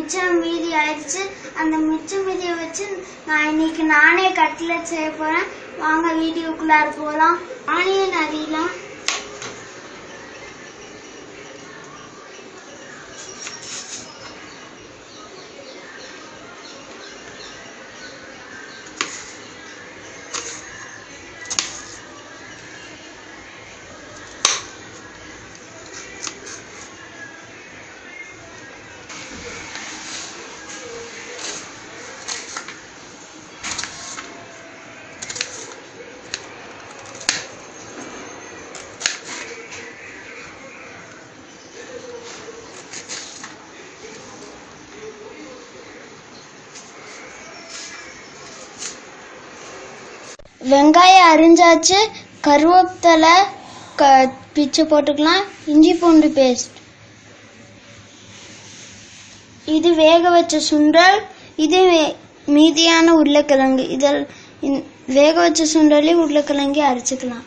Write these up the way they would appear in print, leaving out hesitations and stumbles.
மிச்சம் மீதி ஆயிடுச்சு. அந்த மிச்சம் மீதியை வச்சு நான் இன்னைக்கு நானே கட்லெட் செய்ய போறேன். வாங்க வீடியோக்குள்ளார போலாம். ஆனியன் அரியலாம். வெங்காயம் அரிஞ்சாச்சு. கருவேப்பிலை பிச்சு போட்டுக்கலாம். இஞ்சி பூண்டு பேஸ்ட். இது வேக வச்ச சுண்டல். இது மீதியான உருளைக்கிழங்கு. இதில் வேக வச்ச சுண்டலி உருளைக்கிழங்கி அரைச்சிக்கலாம்.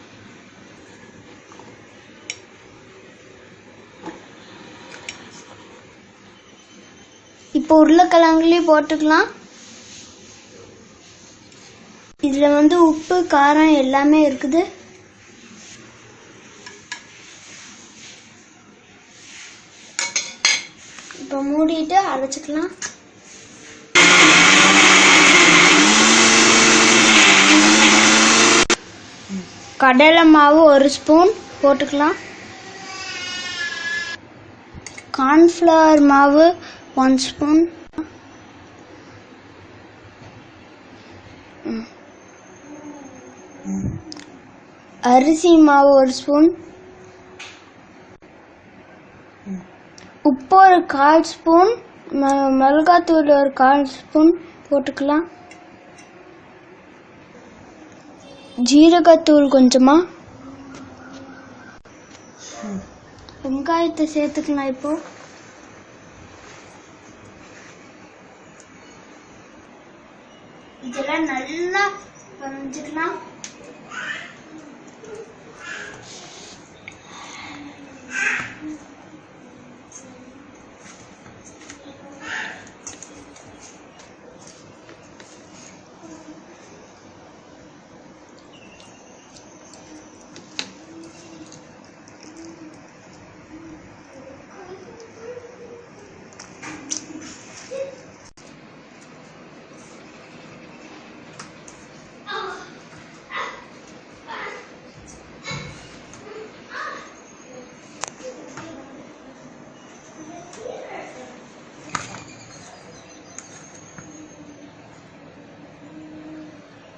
இப்போ உருளைக்கிழங்குலயும் போட்டுக்கலாம். இதுல உப்பு காரம் எல்லாமே இருக்குது. இப்போ மூடிட்டு அரைச்சுக்கலாம். கடலை மாவு 1 ஸ்பூன் போட்டுக்கலாம். கார்ன்ஃப்ளவர் மாவு 1 ஸ்பூன். அரிசி மாவு 1 ஸ்பூன். உப்பு 1/4 ஸ்பூன். மிளகாத்தூள் 1/4 ஸ்பூன் போட்டுக்கலாம். ஜீரகத்தூள் கொஞ்சமா. வெங்காயத்தை சேர்த்துக்கலாம். இப்போ இதெல்லாம் நல்லா வரைஞ்சிக்கலாம்.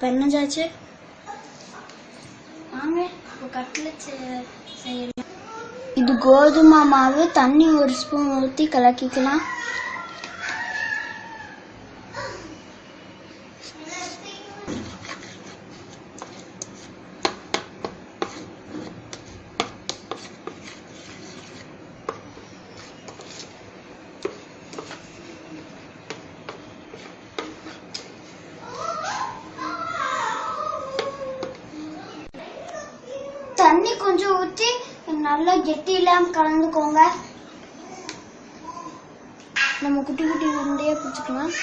பெண்ணாச்சு. வாங்க இப்போ கட்லெட் செய்யலாம். இது கோதுமை மாவு. தண்ணி 1 ஸ்பூன் ஊற்றி கலக்கிக்கலாம். தண்ணி கொஞ்சம் ஊற்றி நல்லா கெட்டி இல்லாம கலந்துக்கோங்க. நம்ம குட்டி குட்டி உருண்டையா பிடிச்சுக்கலாம்.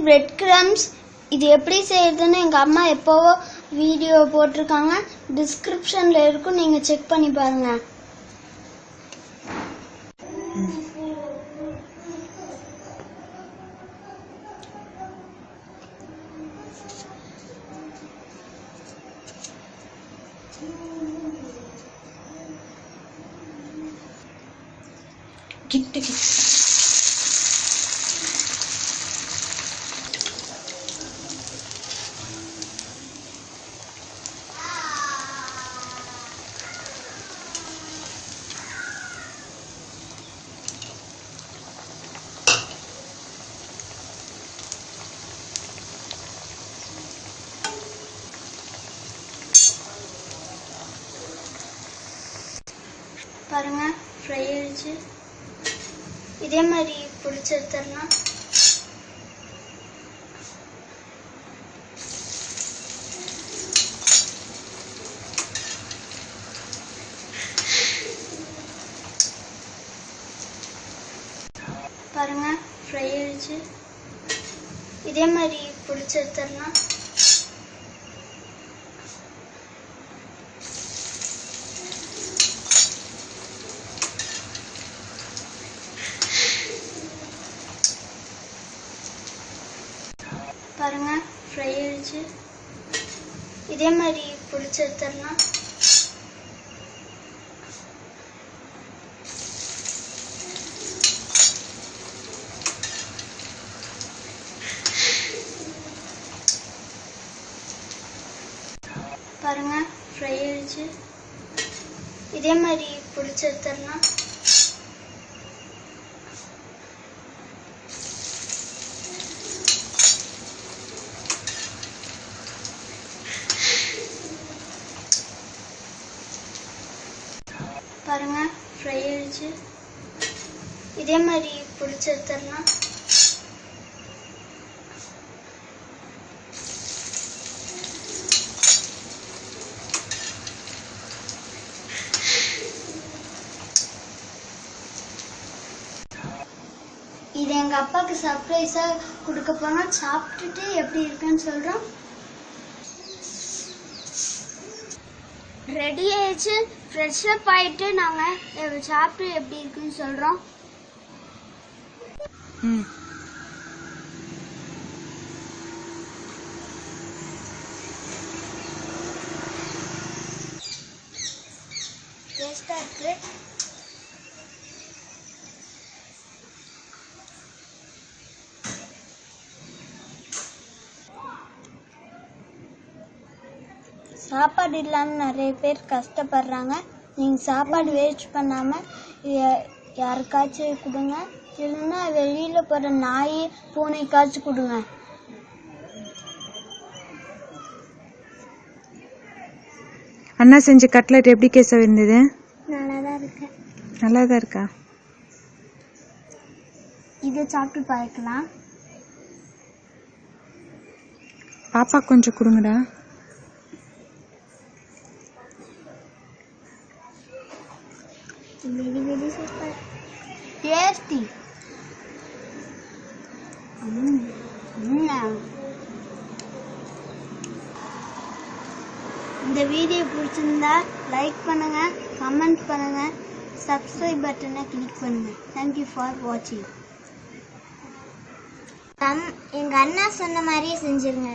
Bread crumbs. இது எப்படி செய்யறதுன்னு எங்க அம்மா எப்போவோ வீடியோ போட்டிருக்காங்க. டிஸ்கிரிப்ஷன்ல இருக்கும், நீங்க செக் பண்ணி பாருங்க. பாருங்க ஃப்ரை ஆயிடுச்சு. இதே மாதிரி பிடிச்சி எடுத்துடலாம். பாருங்க ஃப்ரை ஆயிடுச்சு. இதே மாதிரி பிடிச்சி எடுத்துடலாம். பாருங்க ஃப்ரை ஆயிடுச்சு. இதே மாதிரி பிடிச்சி எடுத்துடலாம். பாருங்க ஃப்ரை ஆயிடுச்சு. இதே மாதிரி பிடிச்சி எடுத்துடலாம். பாருங்க ஃப்ரை ஆயிடுச்சு. இதே மாதிரி பிடிச்சி எடுத்துடலாம். இது எங்க அப்பாவுக்கு சர்ப்ரைஸா கொடுக்க போறோம். சாப்பிட்டுட்டு எப்படி இருக்குன்னு சொல்றோம். ரெடி ஆயிடுச்சு. ஃப்ரெஷ் அப் ஆயிட்டு நாங்க சாப்பிட்டு எப்படி இருக்குன்னு சொல்றோம். டேஸ்டா இருக்கு. சாப்பாடு இல்லாமல் நிறைய பேர் கஷ்டப்படுறாங்க. நீங்கள் சாப்பாடு வேஸ்ட் பண்ணாமல் யாருக்காச்சும் கொடுங்க. இல்லைன்னா வெளியில் போகிற நாய் பூனைக்காச்சும் கொடுங்க. அண்ணா செஞ்ச கட்லெட் எப்படி கேசவ இருந்தது? நல்லா தான் இருக்கு. நல்லா தான் இருக்கா? இதை சாப்பிட்டு பார்க்கலாம். பாப்பா கொஞ்சம் கொடுங்கடா. Very very super. Tasty. இந்த வீடியோ பிடிச்சிருந்தா லைக் பண்ணுங்க, கமெண்ட் பண்ணுங்க, சப்ஸ்கிரைப் பட்டனை கிளிக் பண்ணுங்க. Thank you for watching. எங்க அண்ணா சொன்ன மாதிரியே செஞ்சிருங்க.